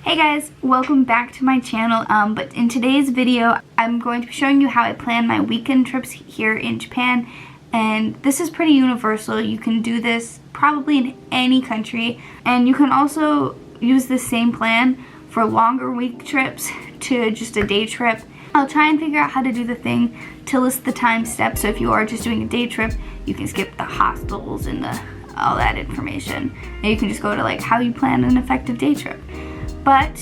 Hey guys, welcome back to my channel. But in today's video, I'm going to be showing you how I plan my weekend trips here in Japan. And this is pretty universal. You can do this probably in any country. And you can also use the same plan for longer week trips to just a day trip. I'll try and figure out how to do the thing to list the time steps. So if you are just doing a day trip, you can skip the hostels and all that information. And you can just go to like how you plan an effective day trip. But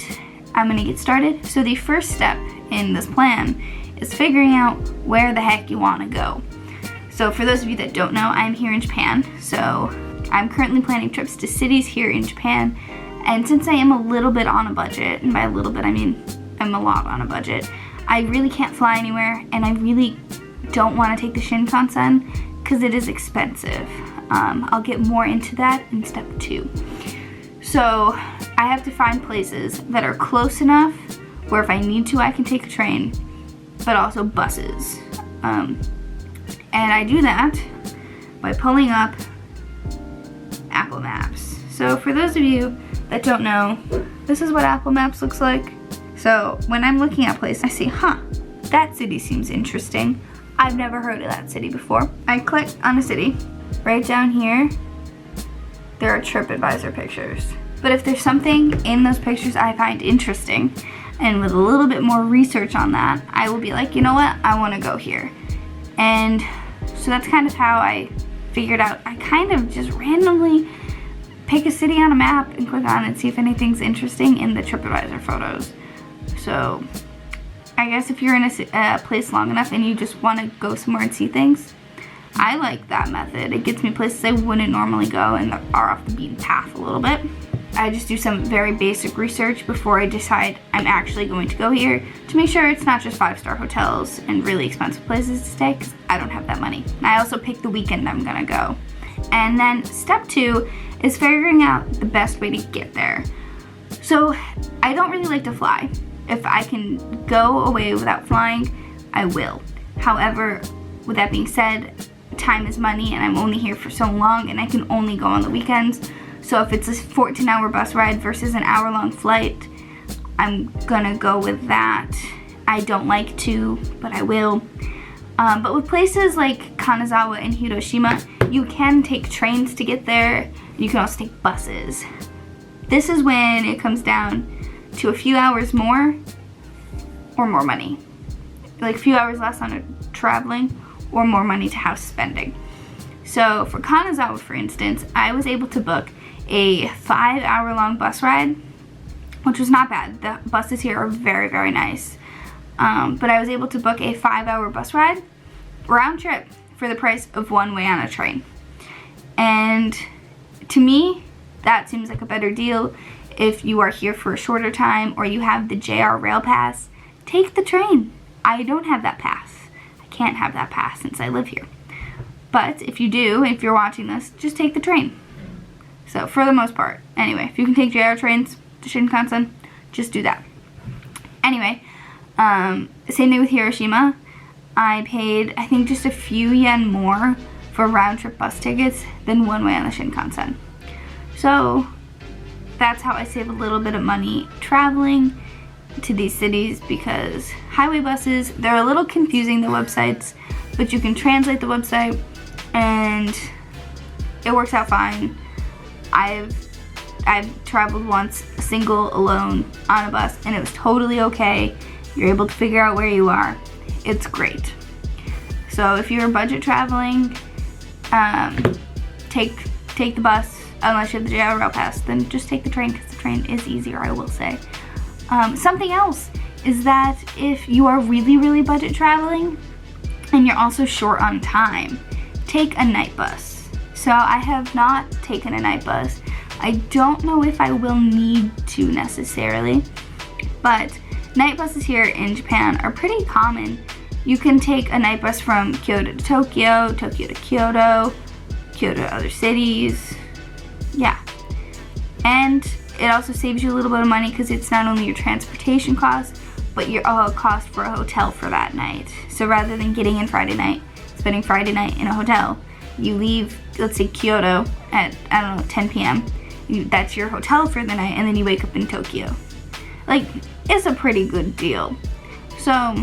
I'm gonna get started. So the first step in this plan is figuring out where the heck you wanna go. So for those of you that don't know, I'm here in Japan. So I'm currently planning trips to cities here in Japan. And since I am a little bit on a budget, and by a little bit I mean I'm a lot on a budget, I really can't fly anywhere, and I really don't wanna take the Shinkansen because it is expensive. I'll get more into that in step 2. So I have to find places that are close enough where if I need to I can take a train, but also buses. And I do that by pulling up Apple Maps. So for those of you that don't know, this is what Apple Maps looks like. So when I'm looking at places, I see, that city seems interesting. I've never heard of that city before. I click on a city. Right down here, there are TripAdvisor pictures. But if there's something in those pictures I find interesting, and with a little bit more research on that, I will be like, you know what, I wanna go here. And so that's kind of how I figured out. I kind of just randomly pick a city on a map and click on it and see if anything's interesting in the TripAdvisor photos. So I guess if you're in a place long enough and you just wanna go somewhere and see things, I like that method. It gets me places I wouldn't normally go and that are off the beaten path a little bit. I just do some very basic research before I decide I'm actually going to go here to make sure it's not just 5-star hotels and really expensive places to stay because I don't have that money. I also pick the weekend I'm gonna go. And then step 2 is figuring out the best way to get there. So I don't really like to fly. If I can go away without flying, I will. However, with that being said, time is money and I'm only here for so long and I can only go on the weekends. So if it's a 14-hour bus ride versus an hour-long flight, I'm gonna go with that. I don't like to, but I will. But with places like Kanazawa and Hiroshima, you can take trains to get there. You can also take buses. This is when it comes down to a few hours more or more money. Like a few hours less on traveling or more money to house spending. So for Kanazawa, for instance, I was able to book a 5-hour-long bus ride, which was not bad. The buses here are very, very nice. But I was able to book a 5-hour bus ride, round trip, for the price of one way on a train. And to me, that seems like a better deal. If you are here for a shorter time or you have the JR Rail Pass, take the train. I don't have that pass. I can't have that pass since I live here. But if you do, if you're watching this, just take the train. So for the most part, anyway, if you can take JR trains to Shinkansen, just do that. Anyway, same thing with Hiroshima. I paid, I think, just a few yen more for round trip bus tickets than one way on the Shinkansen. So that's how I save a little bit of money traveling to these cities, because highway buses, they're a little confusing, the websites, but you can translate the website and it works out fine. I've traveled once single, alone, on a bus, and it was totally okay. You're able to figure out where you are. It's great. So if you're budget traveling, take the bus. Unless you have the JR Rail Pass, then just take the train, because the train is easier, I will say. Something else is that if you are really, really budget traveling and you're also short on time, take a night bus. So I have not taken a night bus. I don't know if I will need to necessarily, but night buses here in Japan are pretty common. You can take a night bus from Kyoto to Tokyo, Tokyo to Kyoto, Kyoto to other cities. Yeah. And it also saves you a little bit of money because it's not only your transportation cost, but your cost for a hotel for that night. So rather than getting in Friday night, spending Friday night in a hotel, you leave, let's say, Kyoto at, I don't know, 10 p.m. That's your hotel for the night, and then you wake up in Tokyo. like, it's a pretty good deal. So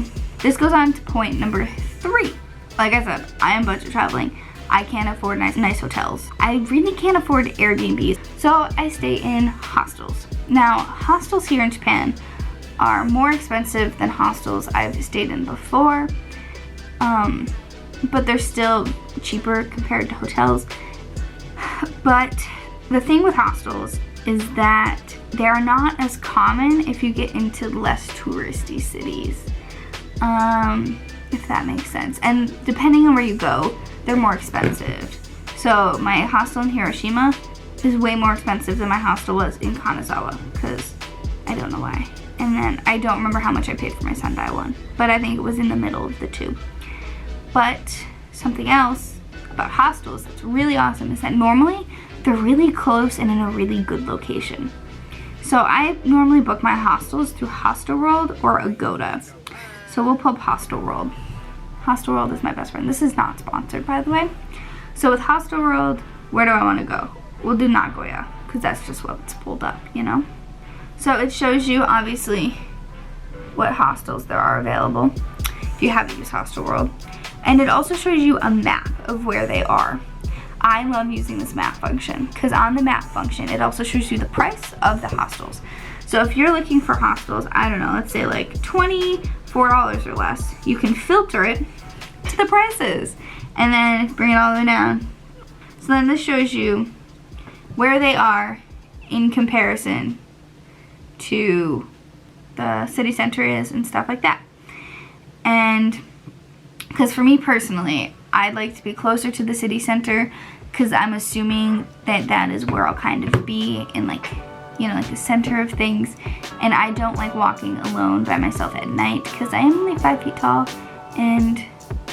this goes on to point number 3. Like I said, I am budget traveling. I can't afford nice hotels. I really can't afford Airbnbs, so I stay in hostels. Now, hostels here in Japan are more expensive than hostels I've stayed in before, but they're still cheaper compared to hotels. But the thing with hostels is that they are not as common if you get into less touristy cities, if that makes sense. And depending on where you go, they're more expensive. So my hostel in Hiroshima is way more expensive than my hostel was in Kanazawa, because I don't know why. And then I don't remember how much I paid for my Sendai one, but I think it was in the middle of the two. But something else about hostels that's really awesome is that normally they're really close and in a really good location. So I normally book my hostels through Hostelworld or Agoda. So we'll pull up Hostelworld. Hostelworld is my best friend. This is not sponsored, by the way. So with Hostelworld, where do I want to go? We'll do Nagoya, because that's just what's pulled up, you know? So it shows you, obviously, what hostels there are available, if you haven't used Hostelworld. And it also shows you a map of where they are. I love using this map function, because on the map function, it also shows you the price of the hostels. So if you're looking for hostels, I don't know, let's say like $24 or less, you can filter it to the prices and then bring it all the way down. So then this shows you where they are in comparison to the city center is and stuff like that. And because for me personally, I'd like to be closer to the city center, because I'm assuming that that is where I'll kind of be in, like, you know, like the center of things. And I don't like walking alone by myself at night, because I am only 5 feet tall and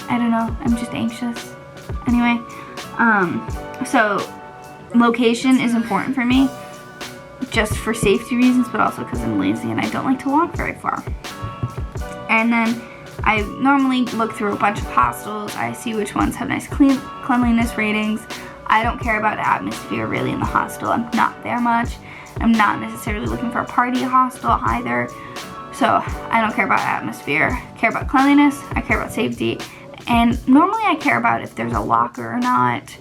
I don't know, I'm just anxious. Anyway, so location is important for me, just for safety reasons, but also because I'm lazy and I don't like to walk very far. And then I normally look through a bunch of hostels. I see which ones have nice cleanliness ratings. I don't care about atmosphere really in the hostel. I'm not there much. I'm not necessarily looking for a party hostel either. So I don't care about atmosphere. I care about cleanliness. I care about safety. And normally I care about if there's a locker or not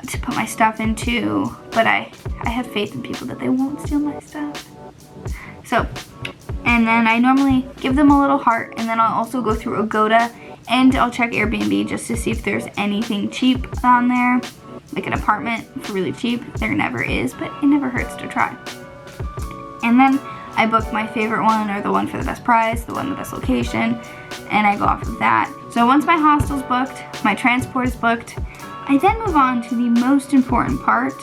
to put my stuff into. But I have faith in people that they won't steal my stuff. So, and then I normally give them a little heart, and then I'll also go through Agoda, and I'll check Airbnb just to see if there's anything cheap on there, like an apartment for really cheap. There never is, but it never hurts to try. And then I book my favorite one, or the one for the best price, the one with the best location, and I go off of that. So once my hostel's booked, my transport is booked, I then move on to the most important part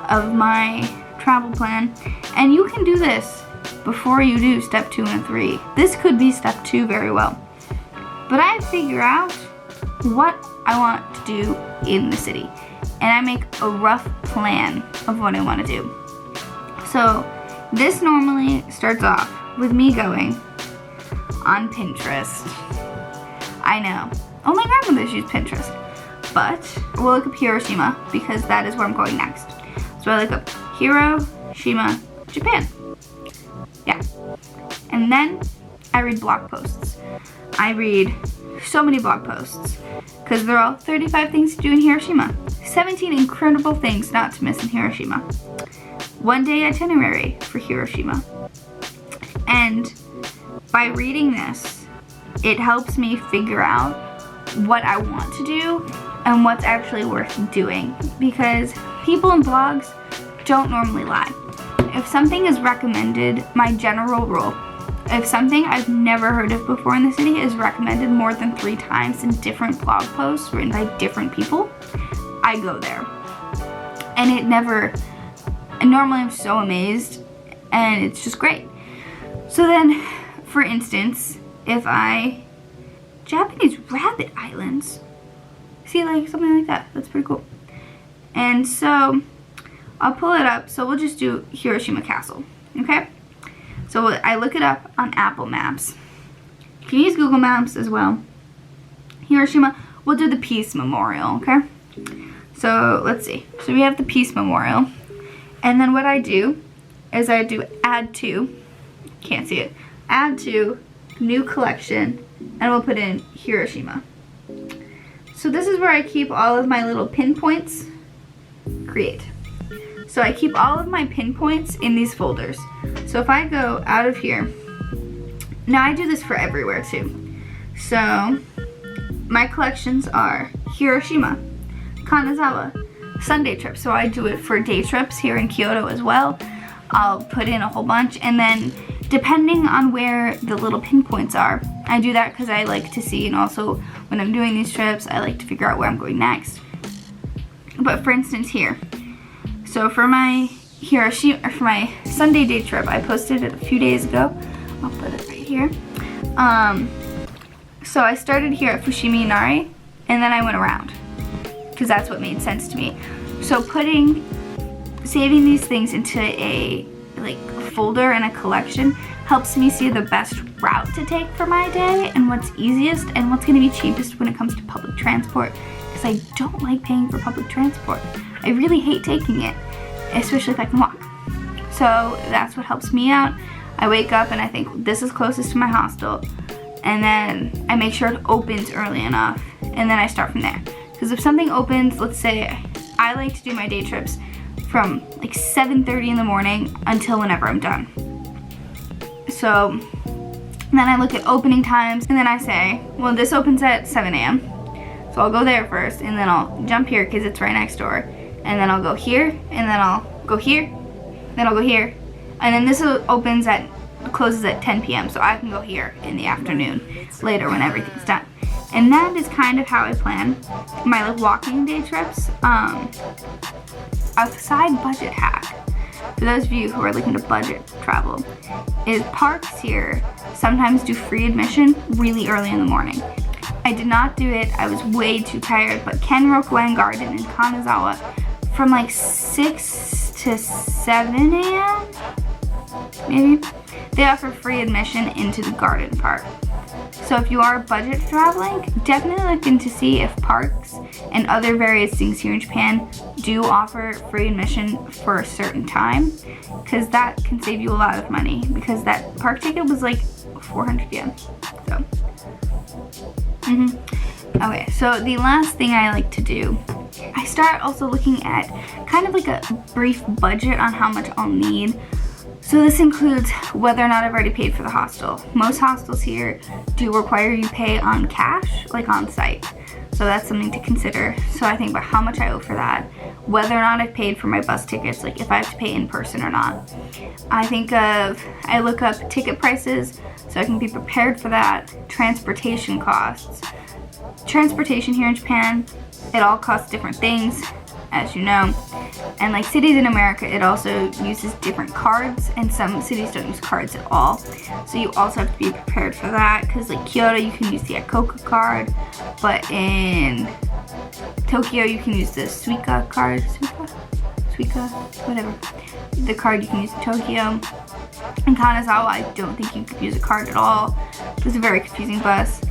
of my travel plan, and you can do this before you do step 2 and 3. This could be step 2 very well. But I figure out what I want to do in the city, and I make a rough plan of what I want to do. So this normally starts off with me going on Pinterest. I know, only grandmothers use Pinterest, but we'll look up Hiroshima because that is where I'm going next. So I look up Hiroshima, Japan. Yeah. And then I read blog posts. I read so many blog posts because they're all 35 things to do in Hiroshima. 17 incredible things not to miss in Hiroshima. 1-day itinerary for Hiroshima. And by reading this, it helps me figure out what I want to do and what's actually worth doing, because people in blogs don't normally lie. If something is recommended, my general rule, if something I've never heard of before in the city is recommended more than 3 times in different blog posts written by different people, I go there. And normally I'm so amazed, and it's just great. So then, for instance, Japanese rabbit islands, see, like something like that, that's pretty cool. And so I'll pull it up. So we'll just do Hiroshima Castle, okay? So I look it up on Apple Maps. You can use Google Maps as well. Hiroshima, we'll do the Peace Memorial, okay? So let's see. So we have the Peace Memorial. And then what I do is I do add to, can't see it. Add to, new collection, and we'll put in Hiroshima. So this is where I keep all of my little pinpoints. Create. So I keep all of my pinpoints in these folders. So if I go out of here, now I do this for everywhere too. So my collections are Hiroshima, Kanazawa, Sunday trips. So I do it for day trips here in Kyoto as well. I'll put in a whole bunch, and then depending on where the little pinpoints are, I do that because I like to see, and also when I'm doing these trips, I like to figure out where I'm going next. But for instance here, so for my Hiroshima, or for my Sunday day trip, I posted it a few days ago. I'll put it right here. So I started here at Fushimi Inari, and then I went around, because that's what made sense to me. So saving these things into a folder and a collection helps me see the best route to take for my day and what's easiest and what's going to be cheapest when it comes to public transport, because I don't like paying for public transport. I really hate taking it, especially if I can walk. So that's what helps me out. I wake up and I think this is closest to my hostel, and then I make sure it opens early enough, and then I start from there. Because if something opens, let's say I like to do my day trips from like 7:30 in the morning until whenever I'm done. So then I look at opening times, and then I say, well, this opens at 7 a.m. So I'll go there first, and then I'll jump here because it's right next door. And then I'll go here, and then I'll go here, then I'll go here. And then this closes at 10 p.m. so I can go here in the afternoon later when everything's done. And that is kind of how I plan my walking day trips. A side budget hack, for those of you who are looking to budget travel, is parks here sometimes do free admission really early in the morning. I did not do it, I was way too tired, but Kenrokuen Garden in Kanazawa from like 6 to 7 a.m. maybe, they offer free admission into the garden part. So if you are budget traveling, definitely look into see if parks and other various things here in Japan do offer free admission for a certain time, because that can save you a lot of money, because that park ticket was like 400 yen. So, okay, so the last thing I like to do, I start also looking at kind of like a brief budget on how much I'll need. So this includes whether or not I've already paid for the hostel. Most hostels here do require you pay on cash, like on site. So that's something to consider. So I think about how much I owe for that, whether or not I've paid for my bus tickets, like if I have to pay in person or not. I look up ticket prices so I can be prepared for that, transportation costs. Transportation here in Japan, it all costs different things, as you know. And like cities in America, it also uses different cards, and some cities don't use cards at all. So you also have to be prepared for that, because like Kyoto, you can use the Ikoka card, but in Tokyo, you can use the Suica card. Suica, whatever. The card you can use in Tokyo. In Kanazawa, I don't think you could use a card at all. It was a very confusing bus.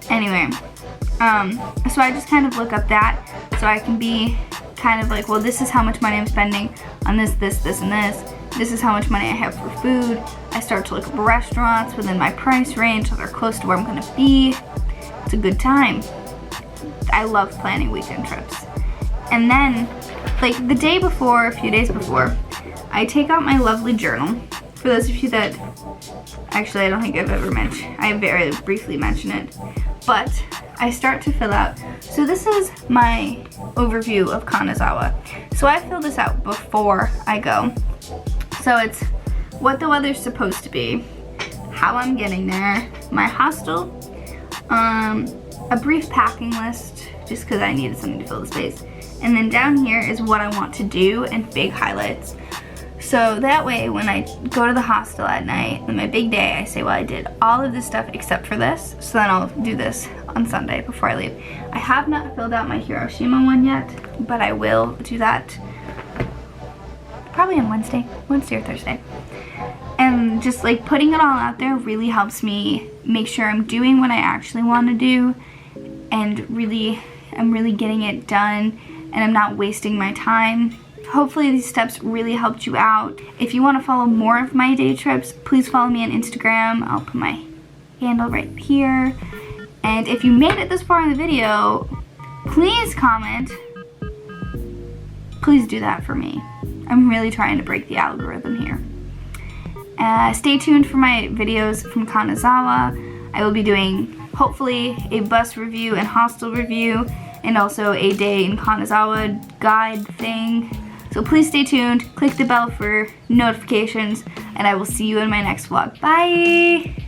Anyway, so I just kind of look up that, so I can be kind of like, well, this is how much money I'm spending on this, this, and this. This is how much money I have for food. I start to look up restaurants within my price range so they're close to where I'm gonna be. It's a good time. I love planning weekend trips. And then, like the day before, a few days before, I take out my lovely journal. For those of you that, actually I don't think I've ever mentioned, I very briefly mentioned it, but I start to fill out. So this is my overview of Kanazawa. So I fill this out before I go. So it's what the weather's supposed to be, how I'm getting there, my hostel, a brief packing list, just because I needed something to fill the space. And then down here is what I want to do and big highlights. So that way when I go to the hostel at night, on my big day, I say, well, I did all of this stuff except for this. So then I'll do this on Sunday before I leave. I have not filled out my Hiroshima one yet, but I will do that probably on Wednesday or Thursday. And just like putting it all out there really helps me make sure I'm doing what I actually want to do, and I'm really getting it done, and I'm not wasting my time Hopefully these steps really helped you out. If you want to follow more of my day trips, please follow me on Instagram. I'll put my handle right here. And if you made it this far in the video, please comment. Please do that for me. I'm really trying to break the algorithm here. Stay tuned for my videos from Kanazawa. I will be doing, hopefully, a bus review and hostel review, and also a day in Kanazawa guide thing. So please stay tuned, click the bell for notifications, and I will see you in my next vlog. Bye!